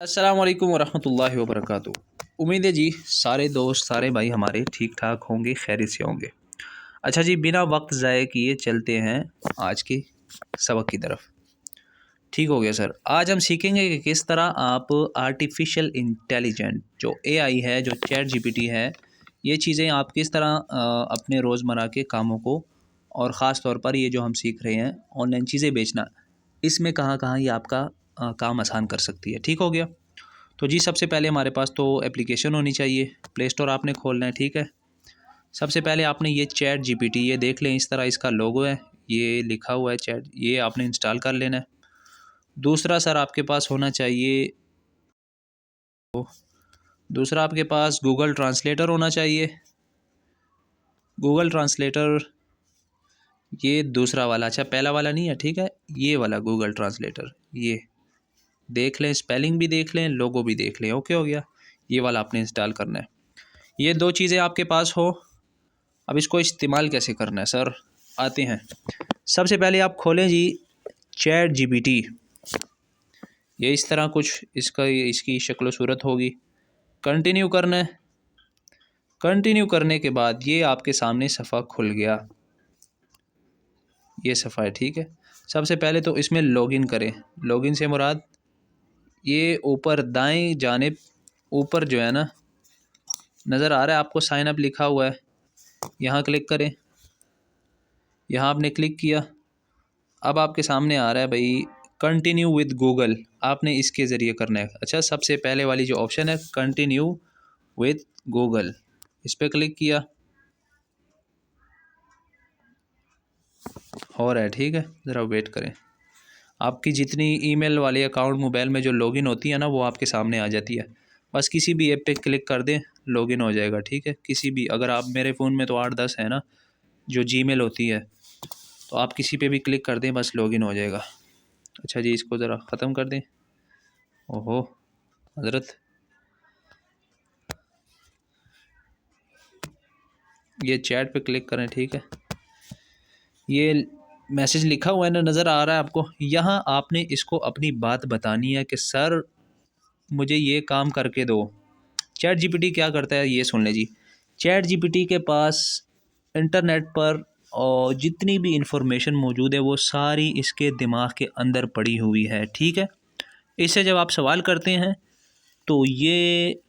अस्सलाम वालेकुम वरहमतुल्लाहि वबरकातुहू। उम्मीद है जी सारे दोस्त सारे भाई हमारे ठीक ठाक होंगे, खैरियत से होंगे। अच्छा जी, बिना वक्त ज़ाय किए चलते हैं आज के सबक की तरफ। ठीक हो गया सर। आज हम सीखेंगे कि किस तरह आप आर्टिफिशियल इंटेलिजेंट जो एआई है, जो चैट जीपीटी है, ये चीज़ें आप किस तरह अपने रोज़मर्रा के कामों को, और ख़ास तौर पर ये जो हम सीख रहे हैं ऑनलाइन चीज़ें बेचना, इसमें कहाँ कहाँ ये आपका काम आसान कर सकती है। ठीक हो गया। तो जी सबसे पहले हमारे पास तो एप्लीकेशन होनी चाहिए, प्ले स्टोर आपने खोलना है। ठीक है। सबसे पहले आपने ये चैट जीपीटी, ये देख लें, इस तरह इसका लोगो है, ये लिखा हुआ है चैट, ये आपने इंस्टॉल कर लेना है। दूसरा सर आपके पास होना चाहिए, दूसरा आपके पास गूगल ट्रांसलेटर होना चाहिए। गूगल ट्रांसलेटर, ये दूसरा वाला, अच्छा पहला वाला नहीं है, ठीक है, ये वाला गूगल ट्रांसलेटर, ये देख लें, स्पेलिंग भी देख लें, लोगो भी देख लें। ओके हो गया। ये वाला आपने इंस्टॉल करना है। ये दो चीज़ें आपके पास हो। अब इसको इस्तेमाल कैसे करना है सर, आते हैं। सबसे पहले आप खोलें जी चैट जीपीटी, ये इस तरह कुछ इसका इसकी शक्ल सूरत होगी। कंटिन्यू करना है। कंटिन्यू करने के बाद ये आपके सामने सफ़ा खुल गया, ये सफ़ा है। ठीक है। सबसे पहले तो इसमें लॉगिन करें। लॉगिन से मुराद ये ऊपर दाएं जानिब ऊपर जो है ना, नज़र आ रहा है आपको, साइन अप लिखा हुआ है, यहाँ क्लिक करें। यहाँ आपने क्लिक किया, अब आपके सामने आ रहा है भाई कंटिन्यू विद गूगल, आपने इसके ज़रिए करना है। अच्छा, सबसे पहले वाली जो ऑप्शन है कंटिन्यू विद गूगल, इस पर क्लिक किया, हो रहा है। ठीक है, ज़रा वेट करें। आपकी जितनी ईमेल वाले अकाउंट मोबाइल में जो लॉगिन होती है ना, वो आपके सामने आ जाती है। बस किसी भी ऐप पे क्लिक कर दें, लॉगिन हो जाएगा। ठीक है। किसी भी, अगर आप, मेरे फ़ोन में तो 8-10 है ना जो जीमेल होती है, तो आप किसी पे भी क्लिक कर दें, बस लॉगिन हो जाएगा। अच्छा जी, इसको ज़रा ख़त्म कर दें। ओहो हज़रत, ये चैट पे क्लिक करें। ठीक है, ये मैसेज लिखा हुआ है ना, नज़र आ रहा है आपको। यहाँ आपने इसको अपनी बात बतानी है कि सर मुझे ये काम करके दो। चैट जीपीटी क्या करता है ये सुन ले जी। चैट जीपीटी के पास इंटरनेट पर और जितनी भी इंफॉर्मेशन मौजूद है वो सारी इसके दिमाग के अंदर पड़ी हुई है। ठीक है। इससे जब आप सवाल करते हैं तो ये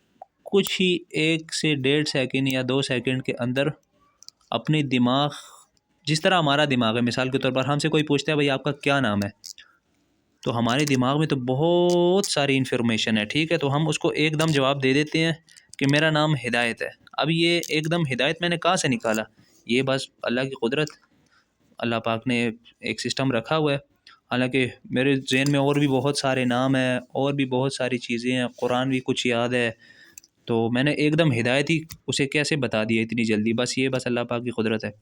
कुछ ही 1 से 1.5 सेकंड या 2 सेकंड के अंदर अपने दिमाग, जिस तरह हमारा दिमाग है, मिसाल के तौर पर हमसे कोई पूछता है भाई आपका क्या नाम है, तो हमारे दिमाग में तो बहुत सारी इन्फॉर्मेशन है। ठीक है। तो हम उसको एकदम जवाब दे देते हैं कि मेरा नाम हिदायत है। अब ये एकदम हिदायत मैंने कहाँ से निकाला, ये बस अल्लाह की कुदरत, अल्लाह पाक ने एक सिस्टम रखा हुआ है। हालांकि मेरे जहन में और भी बहुत सारे नाम हैं, और भी बहुत सारी चीज़ें हैं, कुरान भी कुछ याद है, तो मैंने एकदम हिदायत ही उसे कैसे बता दिया इतनी जल्दी, बस ये बस अल्लाह पाक की कुदरत है।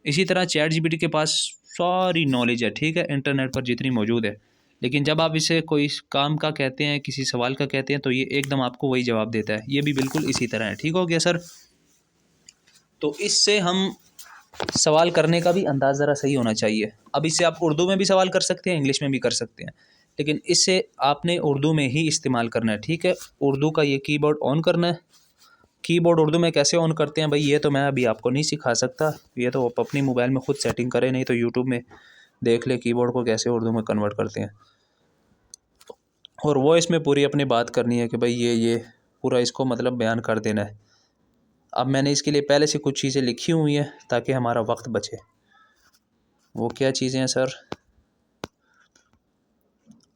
इसी तरह चैट जीपीटी के पास सारी नॉलेज है। ठीक है, इंटरनेट पर जितनी मौजूद है, लेकिन जब आप इसे कोई काम का कहते हैं, किसी सवाल का कहते हैं, तो ये एकदम आपको वही जवाब देता है। ये भी बिल्कुल इसी तरह है। ठीक हो गया सर। तो इससे हम सवाल करने का भी अंदाज़ ज़रा सही होना चाहिए। अब इससे आप उर्दू में भी सवाल कर सकते हैं, इंग्लिश में भी कर सकते हैं, लेकिन इससे आपने उर्दू में ही इस्तेमाल करना है। ठीक है। उर्दू का ये कीबोर्ड ऑन करना है। कीबोर्ड उर्दू में कैसे ऑन करते हैं भाई, ये तो मैं अभी आपको नहीं सिखा सकता, ये तो आप अपनी मोबाइल में ख़ुद सेटिंग करें, नहीं तो यूट्यूब में देख ले कीबोर्ड को कैसे उर्दू में कन्वर्ट करते हैं। और वो इसमें पूरी अपनी बात करनी है कि भाई ये पूरा इसको मतलब बयान कर देना है। अब मैंने इसके लिए पहले से कुछ चीज़ें लिखी हुई हैं ताकि हमारा वक्त बचे। वो क्या चीज़ें हैं सर,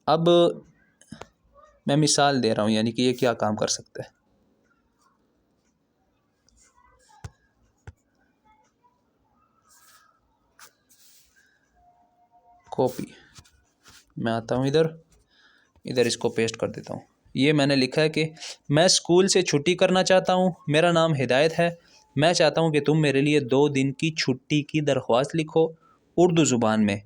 अब मैं मिसाल दे रहा हूँ, यानी कि ये क्या काम कर सकता है। कॉपी, मैं आता हूँ इधर इसको पेस्ट कर देता हूँ। ये मैंने लिखा है कि मैं स्कूल से छुट्टी करना चाहता हूँ, मेरा नाम हिदायत है, मैं चाहता हूँ कि तुम मेरे लिए 2 दिन की छुट्टी की दरख्वास्त लिखो उर्दू ज़ुबान में,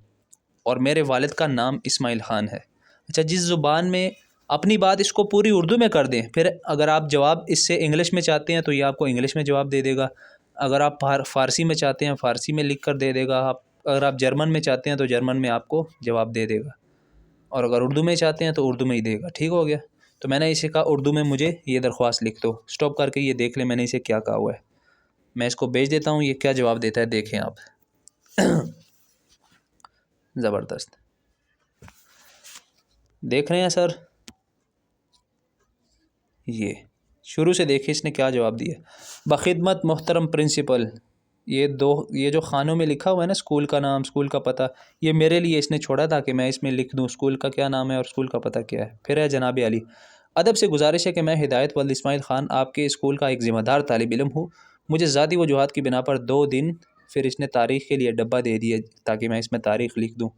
और मेरे वालिद का नाम इस्माइल ख़ान है। अच्छा, जिस ज़ुबान में अपनी बात इसको पूरी उर्दू में कर दें, फिर अगर आप जवाब इससे इंग्लिश में चाहते हैं तो ये आपको इंग्लिश में जवाब दे देगा। अगर आप फ़ारसी में चाहते हैं फ़ारसी में लिख कर दे देगा। आप अगर आप जर्मन में चाहते हैं तो जर्मन में आपको जवाब दे देगा, और अगर उर्दू में चाहते हैं तो उर्दू में ही देगा। ठीक हो गया। तो मैंने इसे कहा उर्दू में मुझे ये दरख्वास्त लिख दो। स्टॉप करके ये देख ले मैंने इसे क्या कहा हुआ है। मैं इसको भेज देता हूँ, ये क्या जवाब देता है देखें आप। ज़बरदस्त, देख रहे हैं सर, ये शुरू से देखिए इसने क्या जवाब दिया। बखिदमत मोहतरम प्रिंसिपल, ये जो खानों में लिखा हुआ है ना, स्कूल का नाम, स्कूल का पता, ये मेरे लिए इसने छोड़ा था कि मैं इसमें लिख दूं स्कूल का क्या नाम है और स्कूल का पता क्या है। फिर है जनाब अली, अदब से गुजारिश है कि मैं हिदायत वल्द इस्माइल ख़ान आपके स्कूल का एक ज़िम्मेदार तालिब इल्म हूँ। मुझे ज़ाती वजूहात की बिना पर 2 दिन, फिर इसने तारीख़ के लिए डब्बा दे दिया ताकि मैं इसमें तारीख़ लिख दूँ,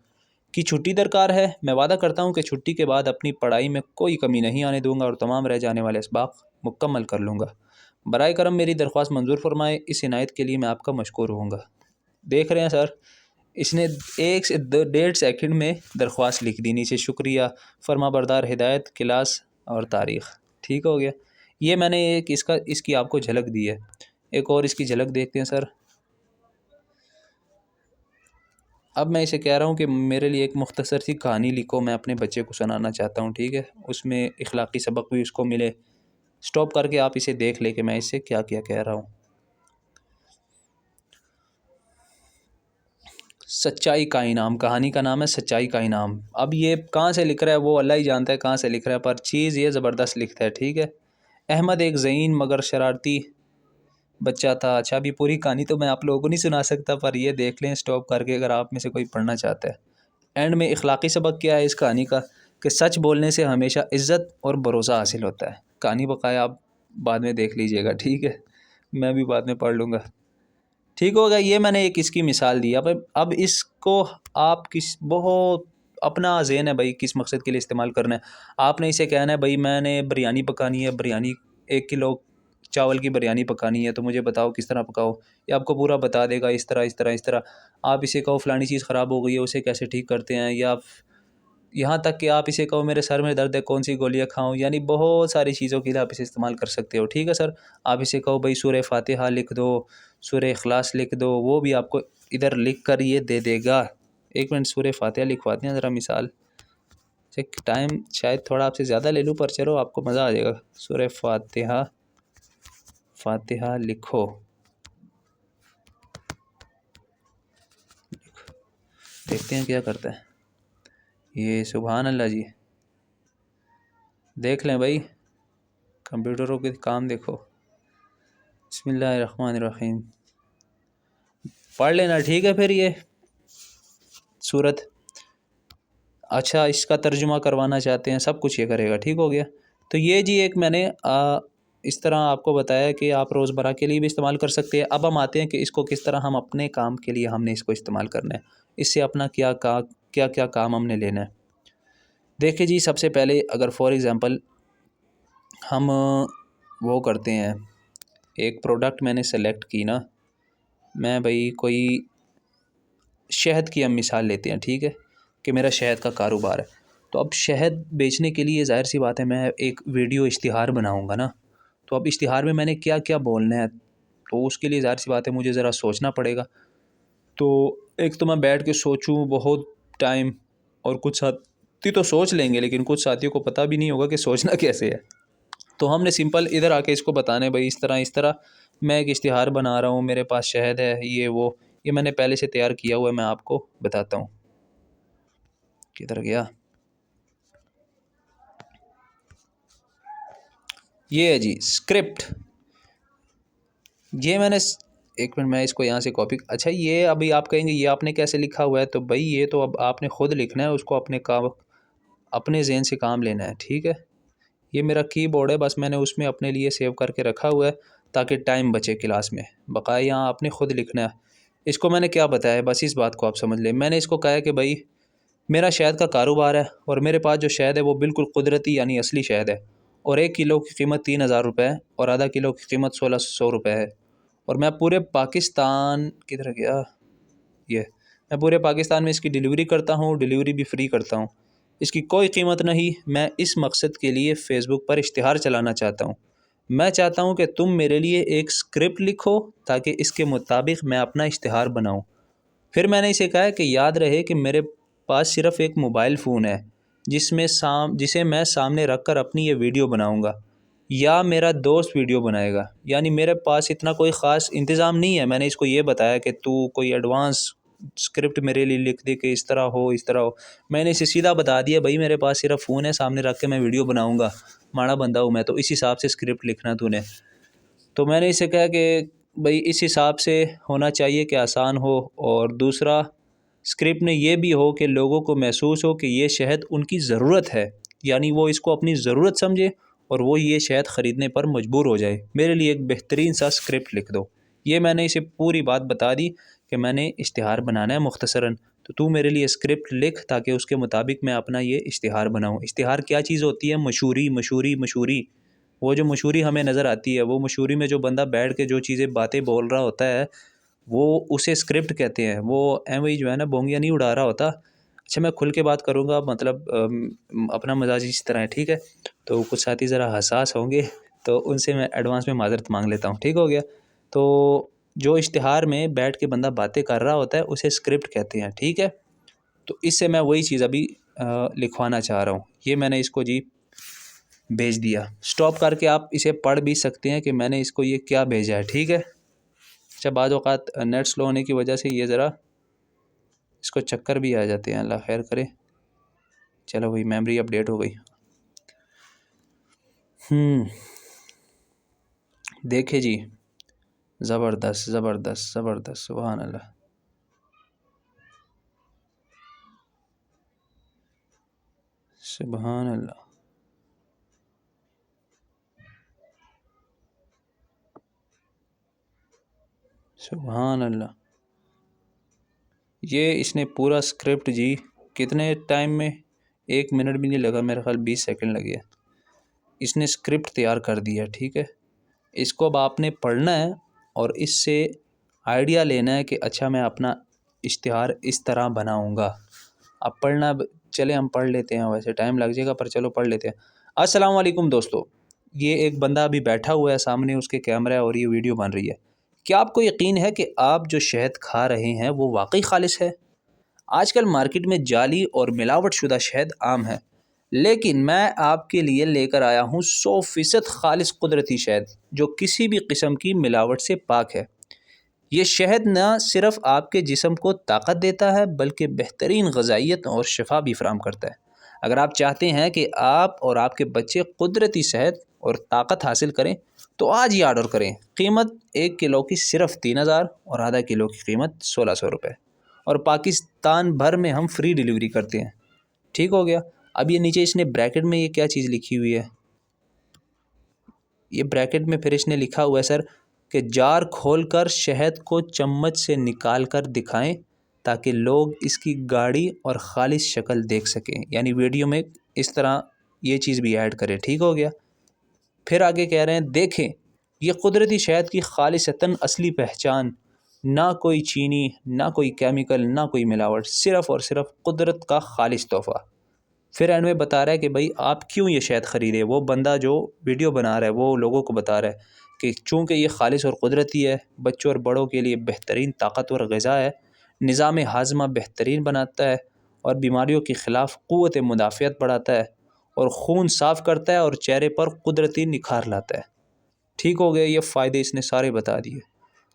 की छुट्टी दरकार है। मैं वादा करता हूँ कि छुट्टी के बाद अपनी पढ़ाई में कोई कमी नहीं आने दूंगा और तमाम रह जाने वाले इसबाक मुकम्मल कर लूँगा। बराए करम मेरी दरख्वास्त मंजूर फरमाए, इस इनायत के लिए मैं आपका मशकूर होऊंगा। देख रहे हैं सर, इसने 1 से 1.5 सेकंड में दरख्वास्त लिख दी, नीचे शुक्रिया, फरमाबरदार, हिदायत, क्लास और तारीख़। ठीक हो गया। ये मैंने एक इसकी आपको झलक दी है। एक और इसकी झलक देखते हैं सर। अब मैं इसे कह रहा हूँ कि मेरे लिए एक मुख्तसर सी कहानी लिखो, मैं अपने बच्चे को सुनाना चाहता हूँ। ठीक है, उसमें इखलाकी सबक भी उसको मिले। स्टॉप करके आप इसे देख ले कि मैं इससे क्या क्या कह रहा हूँ। सच्चाई का इनाम, कहानी का नाम है सच्चाई का इनाम। अब ये कहाँ से लिख रहा है वो अल्लाह ही जानता है कहाँ से लिख रहा है, पर चीज़ ये ज़बरदस्त लिखता है। ठीक है, अहमद एक ज़हीन मगर शरारती बच्चा था। अच्छा, अभी पूरी कहानी तो मैं आप लोगों को नहीं सुना सकता, पर ये देख लें स्टॉप करके अगर आप में से कोई पढ़ना चाहता है। एंड में इखलाकी सबक क्या है इस कहानी का, कि सच बोलने से हमेशा इज़्ज़त और भरोसा हासिल होता है। कहानी बकाया आप बाद में देख लीजिएगा। ठीक है, मैं भी बाद में पढ़ लूँगा। ठीक होगा। ये मैंने एक इसकी मिसाल दी। अब इसको आप किस बहुत अपना ज़हन है भाई किस मकसद के लिए इस्तेमाल करना है। आपने इसे कहना है भाई मैंने बिरयानी पकानी है, बिरयानी 1 किलो चावल की बिरयानी पकानी है, तो मुझे बताओ किस तरह पकाओ। ये आपको पूरा बता देगा, इस तरह इस तरह इस तरह। आप इसे कहो फ़लानी चीज़ ख़राब हो गई है, उसे कैसे ठीक करते हैं, या यहाँ तक कि आप इसे कहो मेरे सर में दर्द है कौन सी गोलियाँ खाऊं, यानी बहुत सारी चीज़ों के लिए आप इसे इस्तेमाल कर सकते हो। ठीक है सर, आप इसे कहो भाई सूरह फातिहा लिख दो, सूरह इखलास लिख दो, वो भी आपको इधर लिख कर ये दे देगा। 1 मिनट सूरह फातिहा लिखवाते हैं ज़रा मिसाल। चेक टाइम शायद थोड़ा आपसे ज़्यादा ले लूँ, पर चलो आपको मज़ा आ जाएगा। सूरह फातिहा, फातिहा लिखो, देखते हैं क्या करता है ये। सुभान अल्लाह जी, देख लें भाई, कंप्यूटरों के काम देखो। बिस्मिल्लाहिर्रहमानिर्रहीम, पढ़ लेना। ठीक है, फिर ये सूरत, अच्छा इसका तर्जुमा करवाना चाहते हैं, सब कुछ ये करेगा। ठीक हो गया। तो ये जी एक मैंने इस तरह आपको बताया कि आप रोज़मर्रा के लिए भी इस्तेमाल कर सकते हैं। अब हम आते हैं कि इसको किस तरह हम अपने काम के लिए हमने इसको इस्तेमाल करना है, इससे अपना क्या क्या काम हमने लेना है। देखिए जी, सबसे पहले अगर फॉर एग्ज़ाम्पल हम वो करते हैं, एक प्रोडक्ट मैंने सेलेक्ट की ना, मैं भाई कोई शहद की हम मिसाल लेते हैं। ठीक है, कि मेरा शहद का कारोबार है, तो अब शहद बेचने के लिए ज़ाहिर सी बात है मैं एक वीडियो इश्तिहार बनाऊंगा ना। तो अब इश्तिहार में मैंने क्या क्या बोलना है, तो उसके लिए ज़ाहिर सी बात है मुझे ज़रा सोचना पड़ेगा। तो एक तो मैं बैठ के सोचूं बहुत टाइम, और कुछ साथी तो सोच लेंगे लेकिन कुछ साथियों को पता भी नहीं होगा कि सोचना कैसे है। तो हमने सिंपल इधर आके इसको बताना है भाई इस तरह मैं एक इश्तिहार बना रहा हूँ, मेरे पास शहद है, ये वो, ये मैंने पहले से तैयार किया हुआ है, मैं आपको बताता हूँ। किधर गया, ये है जी स्क्रिप्ट। ये मैंने 1 मिनट मैं इसको यहाँ से कॉपी, अच्छा ये अभी आप कहेंगे ये आपने कैसे लिखा हुआ है, तो भाई ये तो अब आपने ख़ुद लिखना है, उसको अपने काम अपने जहन से काम लेना है। ठीक है, ये मेरा कीबोर्ड है, बस मैंने उसमें अपने लिए सेव करके रखा हुआ है ताकि टाइम बचे क्लास में। बकाया यहाँ आपने ख़ुद लिखना है। इसको मैंने क्या बताया, बस इस बात को आप समझ लें। मैंने इसको कहा है कि भाई मेरा शहद का कारोबार है और मेरे पास जो शहद है वो बिल्कुल कुदरती यानी असली शहद है, और 1 किलो की कीमत 3000 रुपये है और आधा किलो की कीमत 1600 रुपये है। और मैं पूरे पाकिस्तान, किधर गया ये, मैं पूरे पाकिस्तान में इसकी डिलीवरी करता हूँ, डिलीवरी भी फ्री करता हूँ। इसकी कोई कीमत नहीं। मैं इस मकसद के लिए फ़ेसबुक पर इश्तिहार चलाना चाहता हूँ। मैं चाहता हूँ कि तुम मेरे लिए एक स्क्रिप्ट लिखो ताकि इसके मुताबिक मैं अपना इश्तिहार बनाऊँ। फिर मैंने इसे कहा है कि याद रहे कि मेरे पास सिर्फ़ एक मोबाइल फ़ोन है, जिसे मैं सामने रख कर अपनी ये वीडियो बनाऊंगा या मेरा दोस्त वीडियो बनाएगा। यानी मेरे पास इतना कोई ख़ास इंतज़ाम नहीं है। मैंने इसको ये बताया कि तू कोई एडवांस स्क्रिप्ट मेरे लिए लिख दे कि इस तरह हो इस तरह हो। मैंने इसे सीधा बता दिया, भाई मेरे पास सिर्फ फ़ोन है, सामने रख के मैं वीडियो बनाऊँगा, माड़ा बंदा हूँ मैं, तो इस हिसाब से स्क्रिप्ट लिखना तूने। तो मैंने इसे कहा कि भाई इस हिसाब से होना चाहिए कि आसान हो, और दूसरा स्क्रिप्ट में ये भी हो कि लोगों को महसूस हो कि ये शहद उनकी ज़रूरत है, यानी वो इसको अपनी ज़रूरत समझे और वो ये शहद ख़रीदने पर मजबूर हो जाए। मेरे लिए एक बेहतरीन सा स्क्रिप्ट लिख दो। ये मैंने इसे पूरी बात बता दी कि मैंने इश्तिहार बनाना है मुख्तसरन, तो तू मेरे लिए स्क्रिप्ट लिख ताकि उसके मुताबिक मैं अपना ये इश्तिहार बनाऊँ। इश्तिहार क्या चीज़ होती है? मशहूरी, मशहूरी, मशहूरी। वो जो मशहूरी हमें नज़र आती है, वो मशहूरी में जो बंदा बैठ के जो चीज़ें बातें बोल रहा होता है वो उसे स्क्रिप्ट कहते हैं। वो वही जो है ना, बोंगियाँ नहीं उड़ा रहा होता। अच्छा, मैं खुल के बात करूँगा, मतलब अपना मिजाज इस तरह है, ठीक है? तो कुछ साथी ज़रा हसास होंगे, तो उनसे मैं एडवांस में माज़रत मांग लेता हूँ, ठीक हो गया? तो जो इश्तिहार में बैठ के बंदा बातें कर रहा होता है उसे स्क्रिप्ट कहते हैं, ठीक है? तो इससे मैं वही चीज़ अभी लिखवाना चाह रहा हूँ। ये मैंने इसको जी भेज दिया। स्टॉप करके आप इसे पढ़ भी सकते हैं कि मैंने इसको ये क्या भेजा है, ठीक है? अच्छा, बाद औक़ात नेट स्लो होने की वजह से ये ज़रा इसको चक्कर भी आ जाते हैं, अल्लाह खैर करे। चलो भाई, मेमोरी अपडेट हो गई। देखे जी, ज़बरदस्त ज़बरदस्त ज़बरदस्त, सुभान अल्लाह, सुभान अल्लाह। सुभान अल्लाह। ये इसने पूरा स्क्रिप्ट जी कितने टाइम में, 1 मिनट भी नहीं लगा, मेरे ख्याल 20 सेकंड लगे। इसने स्क्रिप्ट तैयार कर दिया, ठीक है? इसको अब आपने पढ़ना है और इससे आइडिया लेना है कि अच्छा मैं अपना इश्तिहार इस तरह बनाऊंगा। अब पढ़ना, चले हम पढ़ लेते हैं, वैसे टाइम लग जाएगा पर चलो पढ़ लेते हैं। अस्सलाम वालेकुम दोस्तों, ये एक बंदा अभी बैठा हुआ है सामने, उसके कैमरा है और ये वीडियो बन रही है। क्या आपको यकीन है कि आप जो शहद खा रहे हैं वो वाकई खालिस है? आजकल मार्केट में जाली और मिलावट शुदा शहद आम है, लेकिन मैं आपके लिए लेकर आया हूँ 100% खालिस कुदरती शहद जो किसी भी किस्म की मिलावट से पाक है। ये शहद न सिर्फ आपके जिस्म को ताकत देता है बल्कि बेहतरीन ग़िज़ाइयत और शिफा भी फराहम करता है। अगर आप चाहते हैं कि आप और आपके बच्चे कुदरती सेहत और ताकत हासिल करें तो आज ही ऑर्डर करें। कीमत 1 किलो की सिर्फ 3000 और आधा किलो की कीमत 1600 रुपये, और पाकिस्तान भर में हम फ्री डिलीवरी करते हैं, ठीक हो गया? अब ये नीचे इसने ब्रैकेट में ये क्या चीज़ लिखी हुई है, ये ब्रैकेट में फिर इसने लिखा हुआ है सर कि जार खोलकर शहद को चम्मच से निकाल कर दिखाएं ताकि लोग इसकी गाढ़ी और खालिस शक्ल देख सकें। यानी वीडियो में इस तरह ये चीज़ भी ऐड करें, ठीक हो गया? फिर आगे कह रहे हैं, देखें ये कुदरती शहद की खालिसतन असली पहचान, ना कोई चीनी, ना कोई केमिकल, ना कोई मिलावट, सिर्फ़ और सिर्फ कुदरत का खालिस तोहफ़ा। फिर एंड में बता रहा है कि भाई आप क्यों ये शहद ख़रीदे। वो बंदा जो वीडियो बना रहा है वो लोगों को बता रहा है कि चूँकि ये खालिस और कुदरती है, बच्चों और बड़ों के लिए बेहतरीन ताकतवर ग़िज़ा है, निज़ाम हाज़मा बेहतरीन बनाता है और बीमारियों के ख़िलाफ़ क़ुव्वत मुदाफ़ियत बढ़ाता है और खून साफ़ करता है और चेहरे पर कुदरती निखार लाता है, ठीक हो गया? ये फ़ायदे इसने सारे बता दिए।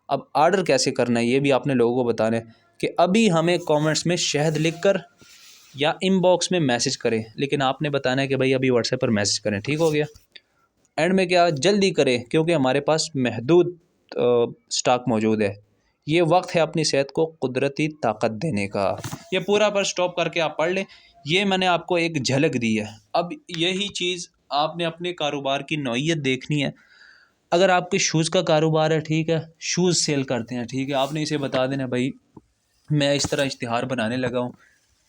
अब आर्डर कैसे करना है ये भी आपने लोगों को बताना है कि अभी हमें कमेंट्स में शहद लिखकर या इनबॉक्स में मैसेज करें, लेकिन आपने बताना है कि भाई अभी व्हाट्सएप पर मैसेज करें, ठीक हो गया? एंड में क्या, जल्दी करें क्योंकि हमारे पास महदूद स्टॉक मौजूद है। ये वक्त है अपनी सेहत को कुदरती ताकत देने का। ये पूरा पर स्टॉप करके आप पढ़ लें। ये मैंने आपको एक झलक दी है। अब यही चीज़ आपने अपने कारोबार की नौइयत देखनी है। अगर आपके शूज़ का कारोबार है, ठीक है, शूज़ सेल करते हैं, ठीक है, आपने इसे बता देना भाई मैं इस तरह इश्तिहार बनाने लगा हूँ,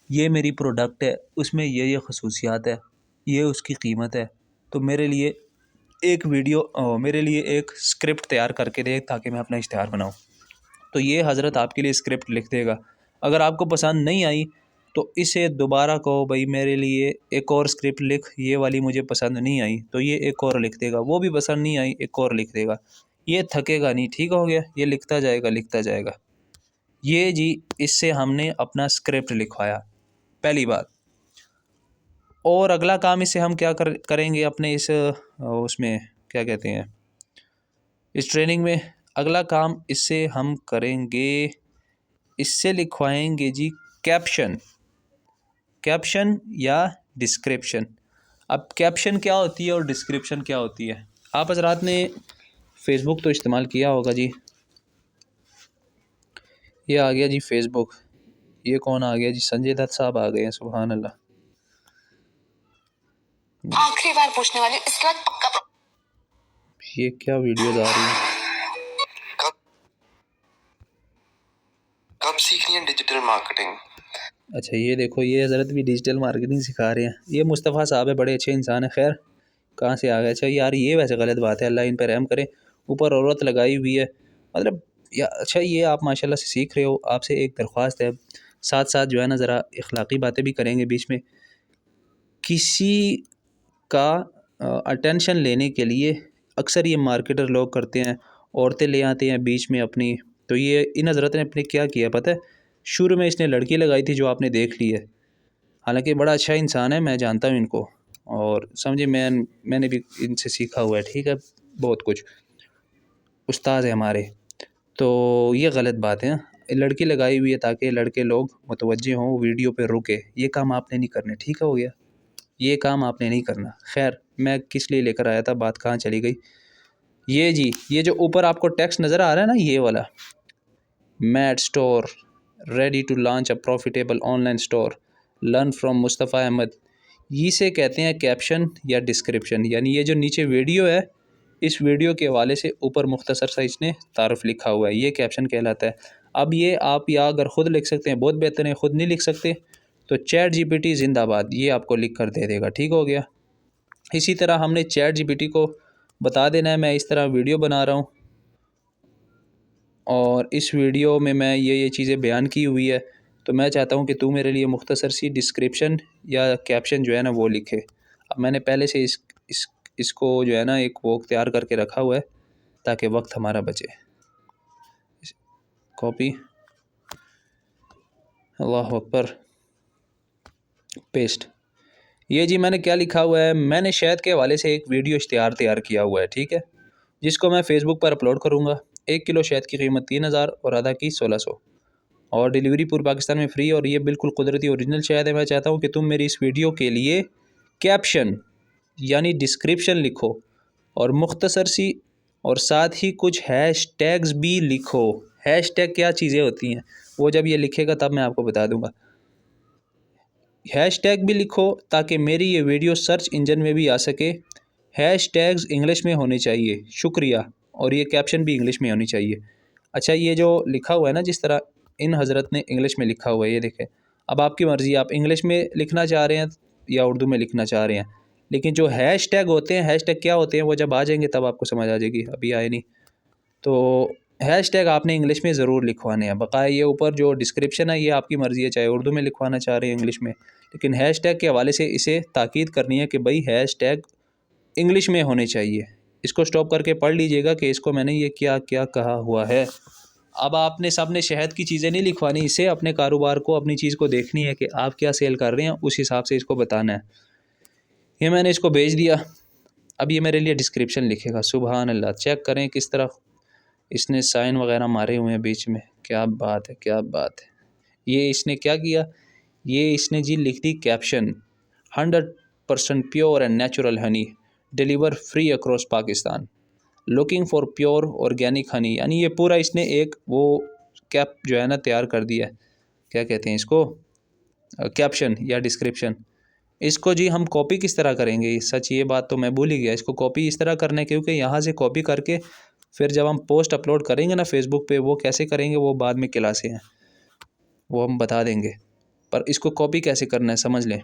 ये मेरी प्रोडक्ट है, उसमें ये खसूसियात है, ये उसकी कीमत है, तो मेरे लिए एक वीडियो, मेरे लिए एक स्क्रिप्ट तैयार करके दे ताकि मैं अपना इश्तिहार बनाऊँ। तो ये हज़रत आपके लिए स्क्रिप्ट लिख देगा। अगर आपको पसंद नहीं आई तो इसे दोबारा कहो भाई मेरे लिए एक और स्क्रिप्ट लिख, ये वाली मुझे पसंद नहीं आई, तो ये एक और लिख देगा। वो भी पसंद नहीं आई, एक और लिख देगा। ये थकेगा नहीं, ठीक हो गया? ये लिखता जाएगा लिखता जाएगा। ये जी इससे हमने अपना स्क्रिप्ट लिखवाया, पहली बात। और अगला काम इससे हम क्या करेंगे अपने इस उसमें क्या कहते हैं, इस ट्रेनिंग में अगला काम इससे हम करेंगे, इससे लिखवाएंगे जी कैप्शन, कैप्शन या डिस्क्रिप्शन। अब कैप्शन क्या होती है और डिस्क्रिप्शन क्या होती है? आप हजरात ने फेसबुक तो इस्तेमाल किया होगा जी। ये आ गया जी फेसबुक। ये कौन आ गया जी? संजय दत्त साहब आ गए हैं, सुभान अल्लाह। आखिरी बार पूछने वाली, इसके बाद पक्का। ये क्या वीडियोस आ रही हैं? कब सीखनी है डिजिटल मार्केटिंग? अच्छा ये देखो, ये हज़रत भी डिजिटल मार्केटिंग सिखा रहे हैं। ये मुस्तफ़ा साहब है, बड़े अच्छे इंसान है। खैर कहाँ से आ गए? अच्छा यार ये वैसे गलत बात है, अल्लाह इन पर रहम करे। ऊपर औरत लगाई हुई है, मतलब या अच्छा ये आप माशाल्लाह से सीख रहे हो। आपसे एक दरख्वास्त है, साथ साथ जो है ना ज़रा इखलाकी बातें भी करेंगे बीच में। किसी का अटेंशन लेने के लिए अक्सर ये मार्केटर लोग करते हैं, औरतें ले आते हैं बीच में अपनी। तो ये इन हज़रत ने अपने क्या किया पता है? शुरू में इसने लड़की लगाई थी जो आपने देख ली है। हालांकि बड़ा अच्छा इंसान है, मैं जानता हूँ इनको, और समझे मैंने भी इनसे सीखा हुआ है, ठीक है, बहुत कुछ, उस्ताद है हमारे। तो ये गलत बात है, लड़की लगाई हुई है ताकि लड़के लोग मुतवज्जे हों, वीडियो पे रुके। ये काम आपने नहीं करने, ठीक हो गया? ये काम आपने नहीं करना। खैर मैं किस लिए लेकर आया था, बात कहाँ चली गई? ये जी, ये जो ऊपर आपको टेक्स्ट नज़र आ रहा है ना, ये वाला, mat store ready to launch a profitable online store, learn from Mustafa Ahmed, इसे कहते हैं कैप्शन या डिस्क्रिप्शन। यानी ये जो नीचे वीडियो है, इस वीडियो के हवाले से ऊपर मुख्तसर सा इसने तारुफ लिखा हुआ है, ये कैप्शन कहलाता है। अब ये आप या अगर ख़ुद लिख सकते हैं बहुत बेहतर है, ख़ुद नहीं लिख सकते तो चैट जीपीटी जिंदाबाद, ये आपको लिख कर दे देगा, ठीक हो गया? इसी तरह हमने चैट जीपीटी को बता देना है मैं इस तरह वीडियो बना रहा हूँ और इस वीडियो में मैं ये चीज़ें बयान की हुई है, तो मैं चाहता हूँ कि तू मेरे लिए मुख्तसर सी डिस्क्रिप्शन या कैप्शन जो है ना वो लिखे। अब मैंने पहले से इसको जो है ना एक वो तैयार करके रखा हुआ है ताकि वक्त हमारा बचे। कॉपी, अल्लाह अकबर, पेस्ट। ये जी मैंने क्या लिखा हुआ है, मैंने शहद के हवाले से एक वीडियो इश्तिहार तैयार किया हुआ है, ठीक है, जिसको मैं फ़ेसबुक पर अपलोड करूँगा। 1 किलो शहद की कीमत 3000 और आधा की 1600 और डिलीवरी पूरे पाकिस्तान में फ्री, और ये बिल्कुल कुदरती ओरिजिनल शहद है। मैं चाहता हूँ कि तुम मेरी इस वीडियो के लिए कैप्शन यानी डिस्क्रिप्शन लिखो और मुख्तसर सी, और साथ ही कुछ हैश टैग्स भी लिखो। हैश टैग क्या चीज़ें होती हैं वो जब ये लिखेगा तब मैं आपको बता दूँगा। हैश टैग भी लिखो ताकि मेरी ये वीडियो सर्च इंजन में भी आ सके। हैश टैग्स इंग्लिश में होने चाहिए, शुक्रिया, और ये कैप्शन भी इंग्लिश में होनी चाहिए। अच्छा ये जो लिखा हुआ है ना, जिस तरह इन हज़रत ने इंग्लिश में लिखा हुआ है, ये देखें। अब आपकी मर्ज़ी, आप इंग्लिश में लिखना चाह रहे हैं या उर्दू में लिखना चाह रहे हैं, लेकिन जो हैश टैग होते हैं, हैश टैग क्या होते हैं वो जब आ जाएंगे तब आपको समझ आ जाएगी, अभी आए नहीं। तो हैश टैग आपने इंग्लिश में ज़रूर लिखवाने हैं। बकाया ये ऊपर जो डिस्क्रिप्शन है ये आपकी मर्ज़ी है, चाहे उर्दू में लिखवाना चाह रहे हैं इंग्लिश में, लेकिन हैश टैग के हवाले से इसे ताकीद करनी है कि भाई हैश टैग इंग्लिश में होने चाहिए। इसको स्टॉप करके पढ़ लीजिएगा कि इसको मैंने ये क्या क्या कहा हुआ है। अब आपने सब ने शहद की चीज़ें नहीं लिखवानी, इसे अपने कारोबार को, अपनी चीज़ को देखनी है कि आप क्या सेल कर रहे हैं, उस हिसाब से इसको बताना है। ये मैंने इसको भेज दिया। अब ये मेरे लिए डिस्क्रिप्शन लिखेगा। सुभान अल्लाह, चेक करें किस तरह इसने साइन वगैरह मारे हुए हैं बीच में। क्या बात है, क्या बात है। ये इसने क्या किया, ये इसने जी लिख दी caption, 100% pure and natural honey deliver free across Pakistan, looking for pure organic honey. यानी ये पूरा इसने एक वो कैप जो है ना तैयार कर दिया है, क्या कहते हैं इसको, कैप्शन या डिस्क्रिप्शन। इसको जी हम कॉपी किस तरह करेंगे, सच ये बात तो मैं भूल ही गया। इसको कॉपी इस तरह करना है, क्योंकि यहाँ से कॉपी करके फिर जब हम पोस्ट अपलोड करेंगे ना फेसबुक पे, वो कैसे करेंगे वो बाद में क्लासे हैं, वो हम बता देंगे। पर इसको कॉपी कैसे करना है समझ लें।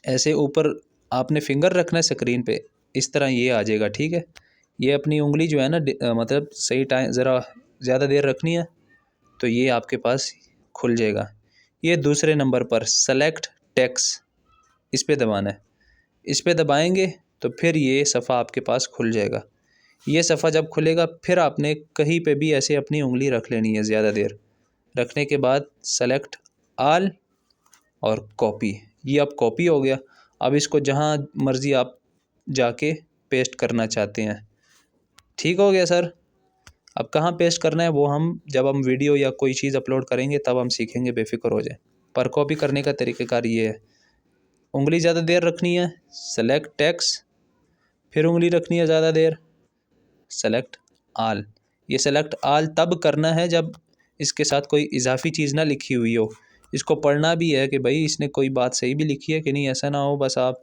ऐसे ऊपर आपने फिंगर रखना है स्क्रीन पे, इस तरह ये आ जाएगा, ठीक है। ये अपनी उंगली जो है ना मतलब सही टाइम ज़रा ज़्यादा देर रखनी है तो ये आपके पास खुल जाएगा। ये दूसरे नंबर पर सेलेक्ट टेक्स्ट, इस पे दबाना है। इस पे दबाएंगे तो फिर ये सफ़ा आपके पास खुल जाएगा। ये सफ़ा जब खुलेगा फिर आपने कहीं पे भी ऐसे अपनी उंगली रख लेनी है, ज़्यादा देर रखने के बाद सेलेक्ट आल और कॉपी। ये अब कॉपी हो गया। अब इसको जहाँ मर्ज़ी आप जाके पेस्ट करना चाहते हैं। ठीक हो गया सर। अब कहाँ पेस्ट करना है वो जब हम वीडियो या कोई चीज़ अपलोड करेंगे तब हम सीखेंगे, बेफिक्र हो जाए। पर कॉपी करने का तरीक़ेकार ये है, उंगली ज़्यादा देर रखनी है, सेलेक्ट टेक्स्ट, फिर उंगली रखनी है ज़्यादा देर, सेलेक्ट आल। ये सेलेक्ट आल तब करना है जब इसके साथ कोई इजाफी चीज़ ना लिखी हुई हो। इसको पढ़ना भी है कि भाई इसने कोई बात सही भी लिखी है कि नहीं, ऐसा ना हो बस आप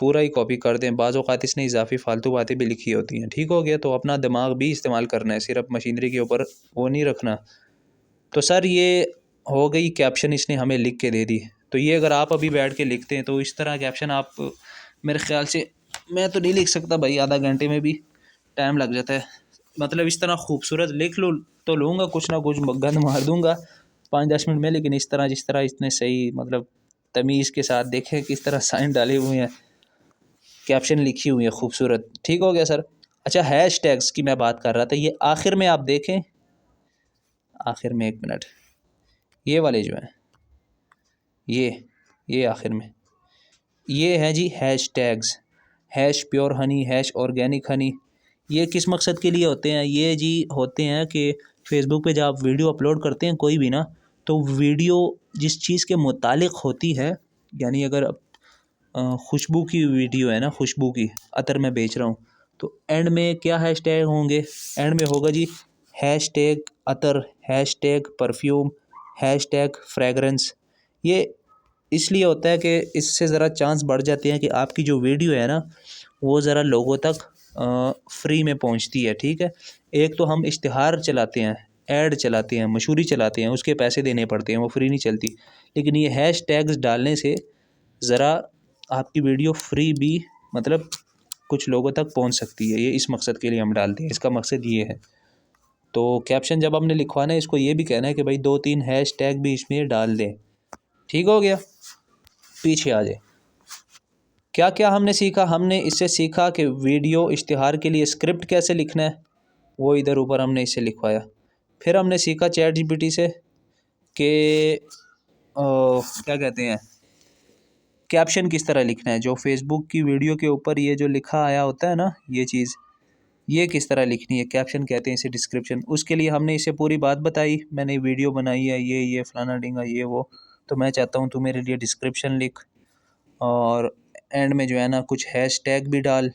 पूरा ही कॉपी कर दें। बाज़ औक़ात इसने इजाफी फालतू बातें भी लिखी होती हैं। ठीक हो गया। तो अपना दिमाग भी इस्तेमाल करना है, सिर्फ मशीनरी के ऊपर वो नहीं रखना। तो सर ये हो गई कैप्शन, इसने हमें लिख के दे दी। तो ये अगर आप अभी बैठ के लिखते हैं तो इस तरह कैप्शन आप, मेरे ख़्याल से मैं तो नहीं लिख सकता भाई, आधा घंटे में भी टाइम लग जाता है। मतलब इस तरह खूबसूरत लिख लूँगा, कुछ ना कुछ गंद मार दूँगा 5-10 मिनट में, लेकिन इस तरह जिस तरह इसने सही मतलब तमीज़ के साथ देखें किस तरह साइन डाले हुए हैं, कैप्शन लिखी हुई है खूबसूरत। ठीक हो गया सर। अच्छा, हैश टैग्स की मैं बात कर रहा था, ये आखिर में आप देखें, आखिर में 1 मिनट, ये वाले जो हैं, ये आखिर में ये है जी hash tags, hash pure honey, hash organic honey. ये किस मकसद के लिए होते हैं? ये जी होते हैं कि फ़ेसबुक पे जब आप वीडियो अपलोड करते हैं कोई भी ना, तो वीडियो जिस चीज़ के मुतालिक होती है, यानी अगर खुशबू की वीडियो है ना, खुशबू की अतर मैं बेच रहा हूँ, तो एंड में क्या हैश टैग होंगे? एंड में होगा जी हैश टैग अतर, hash tag perfume, hash tag fragrance. ये इसलिए होता है कि इससे ज़रा चांस बढ़ जाते हैं कि आपकी जो वीडियो है ना वो ज़रा लोगों तक फ्री में पहुंचती है। ठीक है। एक तो हम इश्तिहार चलाते हैं, ऐड चलाते हैं, मशहूरी चलाते हैं, उसके पैसे देने पड़ते हैं, वो फ्री नहीं चलती। लेकिन ये हैश टैग्स डालने से ज़रा आपकी वीडियो फ्री भी मतलब कुछ लोगों तक पहुंच सकती है। ये इस मकसद के लिए हम डालते हैं, इसका मकसद ये है। तो कैप्शन जब हमने लिखवाना है, इसको ये भी कहना है कि भाई 2-3 हैश टैग भी इसमें डाल दें। ठीक हो गया। पीछे आ जाए। क्या क्या हमने सीखा? हमने इससे सीखा कि वीडियो इश्तिहार के लिए स्क्रिप्ट कैसे लिखना है, वो इधर ऊपर हमने इससे लिखवाया। फिर हमने सीखा चैट जीपीटी से कि क्या कहते हैं, कैप्शन किस तरह लिखना है। जो फेसबुक की वीडियो के ऊपर ये जो लिखा आया होता है ना, ये चीज़, ये किस तरह लिखनी है, कैप्शन कहते हैं इसे, डिस्क्रिप्शन। उसके लिए हमने इसे पूरी बात बताई, मैंने वीडियो बनाई है, ये फलाना ढींगा ये वो, तो मैं चाहता हूँ तू मेरे लिए डिस्क्रिप्शन लिख, और एंड में जो है ना कुछ हैश टैग भी डाल।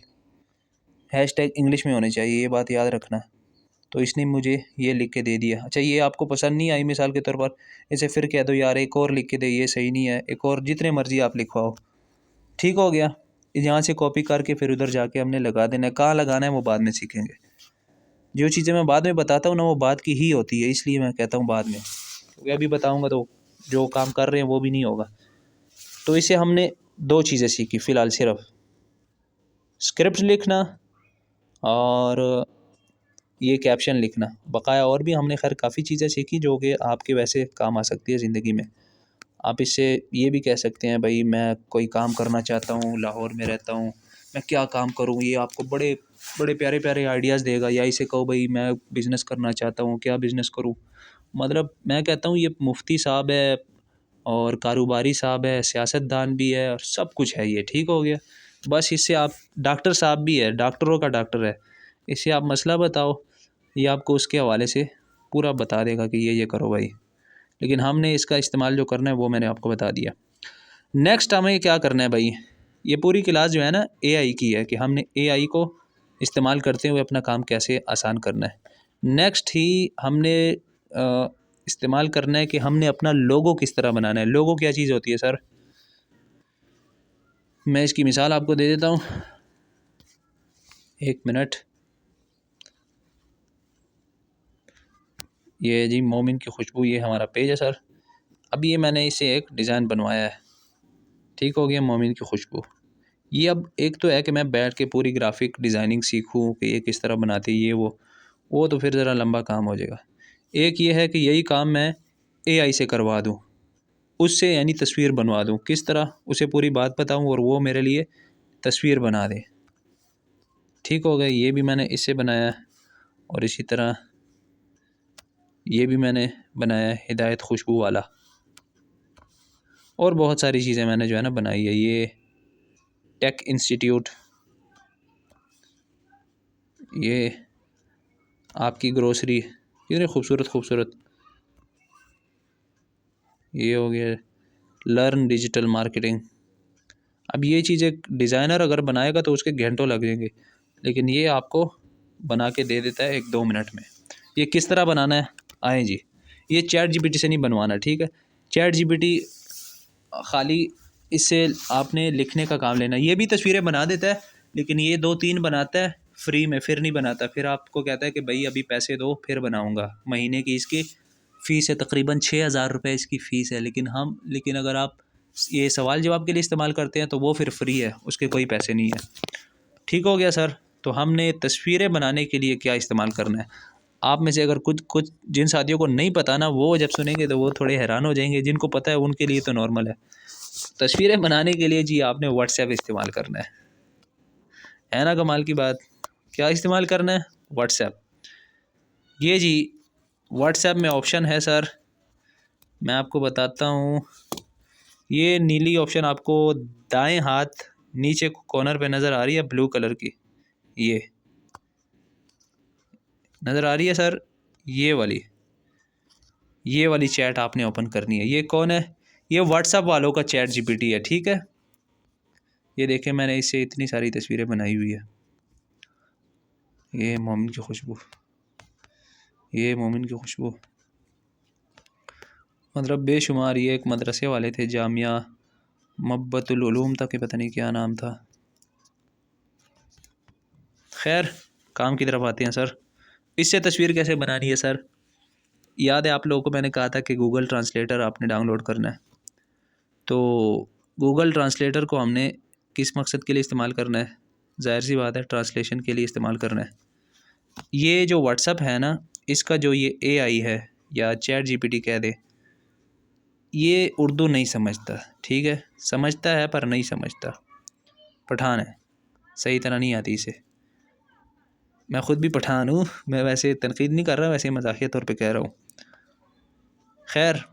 हैश टैग इंग्लिश में होने चाहिए, ये बात याद रखना। तो इसने मुझे ये लिख के दे दिया। अच्छा, ये आपको पसंद नहीं आई मिसाल के तौर पर, इसे फिर कह दो यार एक और लिख के दे, ये सही नहीं है, एक और, जितने मर्जी आप लिखवाओ। ठीक हो गया। यहाँ से कॉपी करके फिर उधर जाके हमने लगा देना है। कहाँ लगाना है वो बाद में सीखेंगे। जो चीज़ें मैं बाद में बताता हूँ ना वो बाद की ही होती है, इसलिए मैं कहता हूँ बाद में, क्योंकि अभी बताऊँगा तो जो काम कर रहे हैं वो भी नहीं होगा। तो इसे हमने 2 चीज़ें सीखी फ़िलहाल, सिर्फ स्क्रिप्ट लिखना और ये कैप्शन लिखना। बकाया और भी हमने खैर काफ़ी चीज़ें सीखी जो कि आपके वैसे काम आ सकती है ज़िंदगी में। आप इससे ये भी कह सकते हैं भाई मैं कोई काम करना चाहता हूँ, लाहौर में रहता हूँ, मैं क्या काम करूँ, ये आपको बड़े बड़े प्यारे प्यारे आइडियाज़ देगा। या इसे कहो भाई मैं बिज़नेस करना चाहता हूँ, क्या बिज़नेस करूँ। मतलब मैं कहता हूँ ये मुफ्ती साहब है और कारोबारी साहब है, सियासतदान भी है और सब कुछ है ये। ठीक हो गया। बस इससे आप, डॉक्टर साहब भी है, डॉक्टरों का डॉक्टर है, इससे आप मसला बताओ, ये आपको उसके हवाले से पूरा बता देगा कि ये करो भाई। लेकिन हमने इसका इस्तेमाल जो करना है वो मैंने आपको बता दिया। नेक्स्ट हमें क्या करना है भाई, ये पूरी क्लास जो है ना एआई की है कि हमने एआई को इस्तेमाल करते हुए अपना काम कैसे आसान करना है। नेक्स्ट ही हमने इस्तेमाल करना है कि हमने अपना लोगो किस तरह बनाना है। लोगो क्या चीज़ होती है सर, मैं इसकी मिसाल आपको दे देता हूँ, 1 मिनट। ये जी मोमिन की खुशबू, ये हमारा पेज है सर। अब ये मैंने इसे एक डिज़ाइन बनवाया है। ठीक हो गया, मोमिन की खुशबू। ये अब एक तो है कि मैं बैठ के पूरी ग्राफिक डिज़ाइनिंग सीखूं कि ये किस तरह बनाते ये वो तो फिर ज़रा लंबा काम हो जाएगा। एक ये है कि यही काम मैं एआई से करवा दूं, उससे यानी तस्वीर बनवा दूं। किस तरह, उसे पूरी बात बताऊं और वो मेरे लिए तस्वीर बना दे। ठीक हो गया। ये भी मैंने इससे बनाया है और इसी तरह ये भी मैंने बनाया है हिदायत खुशबू वाला, और बहुत सारी चीज़ें मैंने जो है ना बनाई है। टेक इंस्टीट्यूट, ये आपकी ग्रोसरी, कितनी खूबसूरत खूबसूरत, ये हो गया लर्न डिजिटल मार्केटिंग। अब ये चीज़ एक डिज़ाइनर अगर बनाएगा तो उसके घंटों लग जाएंगे, लेकिन ये आपको बना के दे देता है 1-2 मिनट में। ये किस तरह बनाना है, आए जी, ये चैट जीपीटी से नहीं बनवाना, ठीक है। चैट जीपीटी खाली इससे आपने लिखने का काम लेना, ये भी तस्वीरें बना देता है, लेकिन ये 2-3 बनाता है फ्री में, फिर नहीं बनाता, फिर आपको कहता है कि भाई अभी पैसे दो फिर बनाऊँगा। महीने की इसकी फ़ीस है तकरीबन 6,000 रुपये इसकी फ़ीस है, लेकिन अगर आप ये सवाल जवाब के लिए इस्तेमाल करते हैं तो वो फिर फ्री है, उसके कोई पैसे नहीं है। ठीक हो गया सर। तो हमने तस्वीरें बनाने के लिए क्या इस्तेमाल करना है, आप में से अगर कुछ कुछ जिन साथियों को नहीं पता ना, वो जब सुनेंगे तो वो थोड़े हैरान हो जाएंगे, जिनको पता है उनके लिए तो नॉर्मल है। तस्वीरें बनाने के लिए जी आपने व्हाट्सएप इस्तेमाल करना है ना, कमाल की बात। क्या इस्तेमाल करना है, व्हाट्सएप। ये जी व्हाट्सएप में ऑप्शन है सर, मैं आपको बताता हूँ। ये नीली ऑप्शन आपको दाएं हाथ नीचे कॉर्नर पे नज़र आ रही है, ब्लू कलर की, ये नज़र आ रही है सर, ये वाली चैट आपने ओपन करनी है। ये कौन है, ये व्हाट्सएप वालों का चैट जीपीटी है, ठीक है। ये देखें मैंने इससे इतनी सारी तस्वीरें बनाई हुई है। ये मोमिन की खुशबू, ये मोमिन की खुशबू, मतलब बेशुमार। ये एक मदरसे वाले थे, जामिया मब्बतुल उलूम तक के, पता नहीं क्या नाम था। खैर काम की तरफ आते हैं सर। इससे तस्वीर कैसे बनानी है सर, याद है आप लोगों को मैंने कहा था कि गूगल ट्रांसलेटर आपने डाउनलोड करना है। तो गूगल ट्रांसलेटर को हमने किस मकसद के लिए इस्तेमाल करना है, ज़ाहिर सी बात है ट्रांसलेशन के लिए इस्तेमाल करना है। ये जो व्हाट्सअप है ना, इसका जो ये एआई है या चैट जीपीटी कह दे, ये उर्दू नहीं समझता, ठीक है, समझता है पर नहीं समझता, पठान है, सही तरह नहीं आती इसे। मैं ख़ुद भी पठान हूँ, मैं वैसे तनकीद नहीं कर रहा, वैसे मजाकिया तौर पे कह रहा हूँ। खैर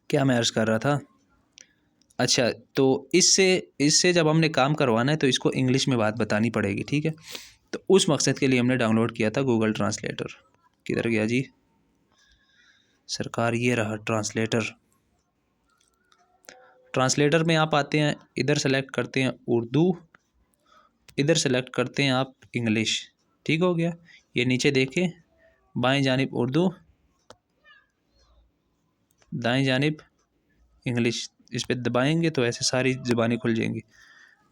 क्या मैं अर्ज़ कर रहा था, अच्छा तो इससे इससे जब हमने काम करवाना है तो इसको इंग्लिश में बात बतानी पड़ेगी, ठीक है। तो उस मकसद के लिए हमने डाउनलोड किया था गूगल ट्रांसलेटर। किधर गया जी सरकार, ये रहा ट्रांसलेटर। ट्रांसलेटर में आप आते हैं, इधर सेलेक्ट करते हैं उर्दू, इधर सेलेक्ट करते हैं आप इंग्लिश, ठीक हो गया। ये नीचे देखें, बाएं जानिब उर्दू, दाएं जानिब इंग्लिश, इस पर दबाएंगे तो ऐसे सारी ज़ुबानें खुल जाएंगी।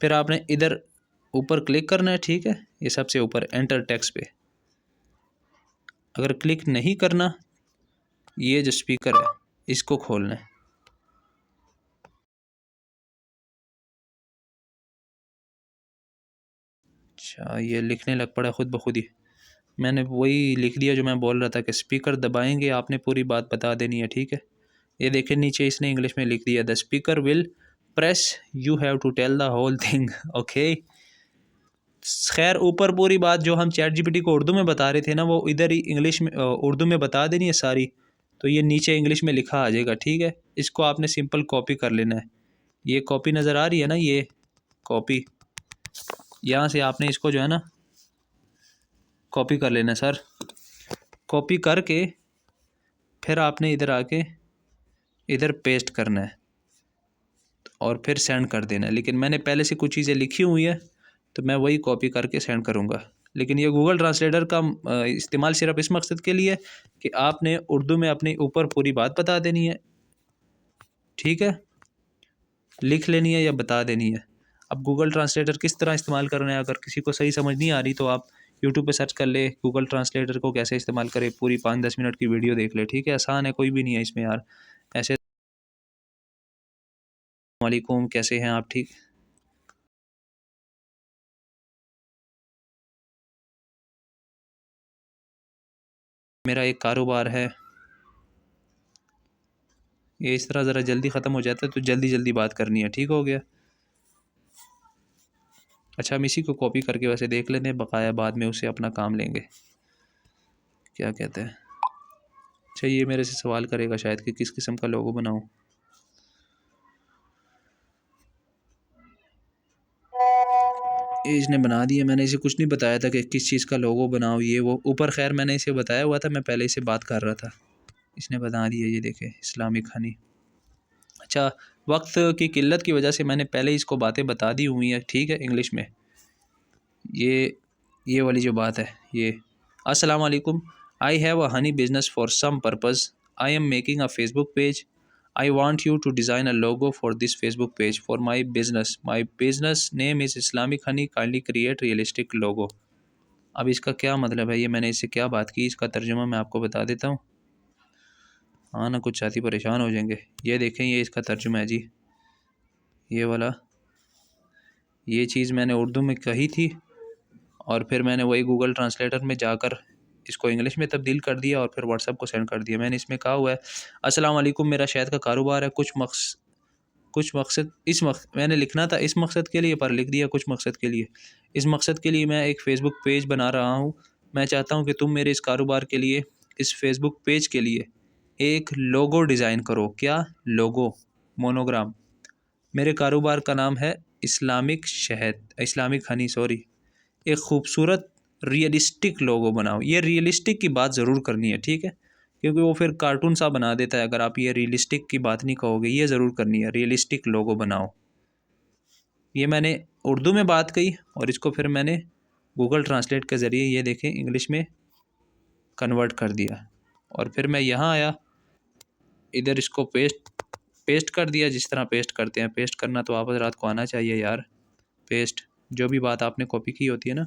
फिर आपने इधर ऊपर क्लिक करना है, ठीक है, ये सबसे ऊपर एंटर टेक्स्ट पे। अगर क्लिक नहीं करना, ये जो स्पीकर है इसको खोलना है। अच्छा ये लिखने लग पड़ा खुद ब खुद ही, मैंने वही लिख दिया जो मैं बोल रहा था कि स्पीकर दबाएंगे आपने पूरी बात बता देनी है, ठीक है। ये देखें नीचे इसने इंग्लिश में लिख दिया, the speaker will press you have to tell the whole thing, okay. खैर ऊपर पूरी बात जो हम चैट जीपीटी को उर्दू में बता रहे थे ना, वो इधर ही इंग्लिश में उर्दू में बता देनी है सारी, तो ये नीचे इंग्लिश में लिखा आ जाएगा, ठीक है। इसको आपने सिंपल कॉपी कर लेना है। ये कॉपी नज़र आ रही है ना, ये कॉपी, यहाँ से आपने इसको जो है ना कॉपी कर लेना सर। कॉपी करके फिर आपने इधर आके इधर पेस्ट करना है और फिर सेंड कर देना है। लेकिन मैंने पहले से कुछ चीज़ें लिखी हुई है तो मैं वही कॉपी करके सेंड करूँगा। लेकिन ये गूगल ट्रांसलेटर का इस्तेमाल सिर्फ इस मकसद के लिए कि आपने उर्दू में अपनी ऊपर पूरी बात बता देनी है, ठीक है, लिख लेनी है या बता देनी है। अब गूगल ट्रांसलेटर किस तरह इस्तेमाल करना है, अगर किसी को सही समझ नहीं आ रही तो आप यूट्यूब पे सर्च कर ले, गूगल ट्रांसलेटर को कैसे इस्तेमाल करें, पूरी 5-10 मिनट की वीडियो देख ले, ठीक है। आसान है, कोई भी नहीं है इसमें यार। ऐसे वालेकुम, कैसे हैं आप, ठीक। मेरा एक कारोबार है, ये इस तरह ज़रा जल्दी ख़त्म हो जाता है तो जल्दी जल्दी बात करनी है, ठीक हो गया। अच्छा हम इसी को कॉपी करके वैसे देख लेते हैं, बकाया बाद में उसे अपना काम लेंगे, क्या कहते हैं। अच्छा ये मेरे से सवाल करेगा शायद कि किस किस्म का लोगो बनाऊं। ये इसने बना दिया। मैंने इसे कुछ नहीं बताया था कि किस चीज़ का लोगो बनाओ ये वो, ऊपर खैर मैंने इसे बताया हुआ था, मैं पहले इसे बात कर रहा था। इसने बना दिया, ये देखे इस्लामिक हनी। अच्छा, वक्त की किल्लत की वजह से मैंने पहले इसको बातें बता दी हुई हैं, ठीक है, इंग्लिश में। ये वाली जो बात है ये, अस्सलाम वालेकुम, I have a honey business for some purpose, I am making a Facebook page, I want you to design a logo for this Facebook page for my business. My business name is Islamic Honey. Kindly create realistic logo. अब इसका क्या मतलब है, ये मैंने इससे क्या बात की, इसका तर्जुमा मैं आपको बता देता हूँ। हाँ ना, कुछ साथी परेशान हो जाएंगे। ये देखें, ये इसका तर्जुमा है जी, ये वाला। ये चीज़ मैंने उर्दू में कही थी और फिर मैंने वही गूगल ट्रांसलेटर में जाकर इसको इंग्लिश में तब्दील कर दिया और फिर व्हाट्सएप को सेंड कर दिया। मैंने इसमें कहा हुआ है, अस्सलाम वालेकुम, मेरा शहद का कारोबार है, कुछ मकसद मैंने लिखना था इस मकसद के लिए, पर लिख दिया कुछ मकसद के लिए। इस मकसद के लिए मैं एक फ़ेसबुक पेज बना रहा हूँ। मैं चाहता हूँ कि तुम मेरे इस कारोबार के लिए, इस फ़ेसबुक पेज के लिए एक लोगो डिज़ाइन करो। क्या लोगो? मोनोग्राम। मेरे कारोबार का नाम है इस्लामिक हनी, सॉरी। एक ख़ूबसूरत रियलिस्टिक लोगो बनाओ। ये रियलिस्टिक की बात ज़रूर करनी है, ठीक है, क्योंकि वो फिर कार्टून सा बना देता है अगर आप ये रियलिस्टिक की बात नहीं कहोगे। ये ज़रूर करनी है, रियलिस्टिक लोगो बनाओ। ये मैंने उर्दू में बात कही और इसको फिर मैंने गूगल ट्रांसलेट के ज़रिए ये देखें इंग्लिश में कन्वर्ट कर दिया। और फिर मैं यहाँ आया, इधर इसको पेस्ट कर दिया, जिस तरह पेस्ट करते हैं। पेस्ट करना तो आप रात को आना चाहिए यार। पेस्ट, जो भी बात आपने कॉपी की होती है ना,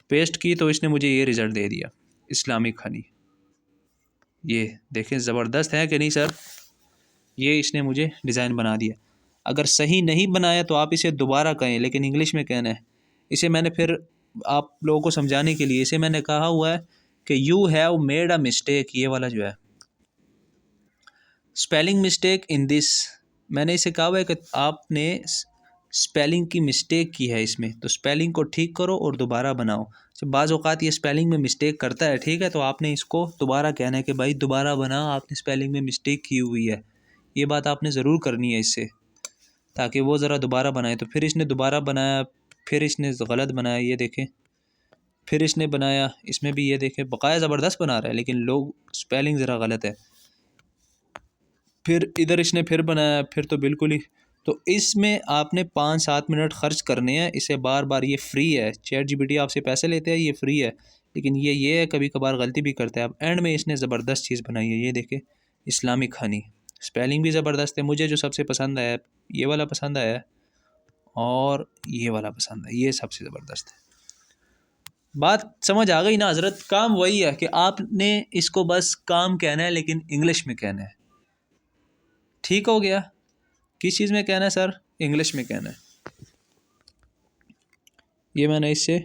पेस्ट की तो इसने मुझे ये रिज़ल्ट दे दिया, इस्लामिक हनी। ये देखें ज़बरदस्त है कि नहीं सर? ये इसने मुझे डिज़ाइन बना दिया। अगर सही नहीं बनाया तो आप इसे दोबारा कहें, लेकिन इंग्लिश में कहना है। इसे मैंने फिर आप लोगों को समझाने के लिए इसे मैंने कहा हुआ है कि you have made a mistake. ये वाला जो है स्पेलिंग मिस्टेक इन दिस, मैंने इसे कहा हुआ है कि आपने स्पेलिंग की मिस्टेक की है इसमें, तो स्पेलिंग को ठीक करो और दोबारा बनाओ। जब बाज़ औक़ात ये स्पेलिंग में मिस्टेक करता है, ठीक है, तो आपने इसको दोबारा कहना है कि भाई दोबारा बना, आपने स्पेलिंग में मिस्टेक की हुई है। ये बात आपने ज़रूर करनी है इससे, ताकि वो ज़रा दोबारा बनाए। तो फिर इसने दोबारा बनाया, फिर इसने गलत बनाया, ये देखें, फिर इसने बनाया, इसमें भी ये देखें, बकाया ज़बरदस्त बना रहा है, लेकिन लोग स्पेलिंग ज़रा गलत है। फिर इधर इसने फिर बनाया, फिर तो बिल्कुल ही। तो इसमें आपने 5-7 मिनट खर्च करने हैं। इसे बार बार, ये फ्री है, ChatGPT आपसे पैसे लेते हैं, ये फ्री है, लेकिन ये है कभी कभार गलती भी करता है। अब एंड में इसने ज़बरदस्त चीज़ बनाई है, ये देखे, इस्लामिक हनी। स्पेलिंग भी ज़बरदस्त है। मुझे जो सबसे पसंद आया, ये वाला पसंद आया और ये वाला पसंद है, ये सबसे ज़बरदस्त है। बात समझ आ गई ना हज़रत? काम वही है कि आपने इसको बस काम कहना है, लेकिन इंग्लिश में कहना है। ठीक हो गया? किस चीज़ में कहना है सर? इंग्लिश में कहना है। ये मैंने इससे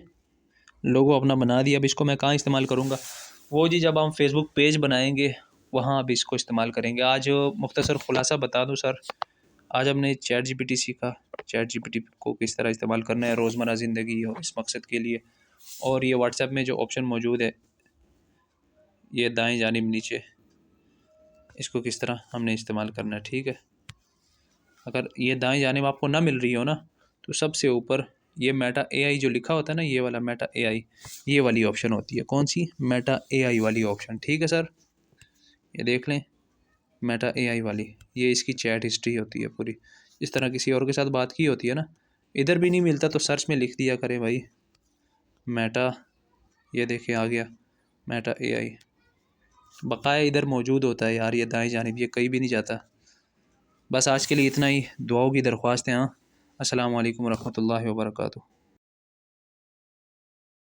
लोगो अपना बना दिया। अब इसको मैं कहाँ इस्तेमाल करूँगा? वो जी, जब हम फेसबुक पेज बनाएंगे वहाँ अब इसको इस्तेमाल करेंगे। आज मुख्तसर ख़ुलासा बता दूँ सर, आज हमने ChatGPT सीखा, ChatGPT को किस तरह इस्तेमाल करना है रोज़मर्रा ज़िंदगी और इस मकसद के लिए। और ये व्हाट्सएप में जो ऑप्शन मौजूद है, ये दाएं जानिब नीचे, इसको किस तरह हमने इस्तेमाल करना है, ठीक है। अगर ये दाएं जानिब आपको ना मिल रही हो ना, तो सबसे ऊपर ये मेटा AI जो लिखा होता है ना, ये वाला मेटा AI, ये वाली ऑप्शन होती है। कौन सी? मेटा AI वाली ऑप्शन, ठीक है सर। ये देख लें, मेटा AI वाली, ये इसकी चैट हिस्ट्री होती है पूरी। इस तरह किसी और के साथ बात की होती है ना, इधर भी नहीं मिलता तो सर्च में लिख दिया करें भाई मेटा, ये देखें आ गया मेटा AI। बकाया इधर मौजूद होता है यार, ये दाएं जानिब, ये कहीं भी नहीं जाता। बस आज के लिए इतना ही। दुआओं की दरख्वास्त है। हाँ, अस्सलाम वालेकुम रहमतुल्लाहि व बरकातुहू।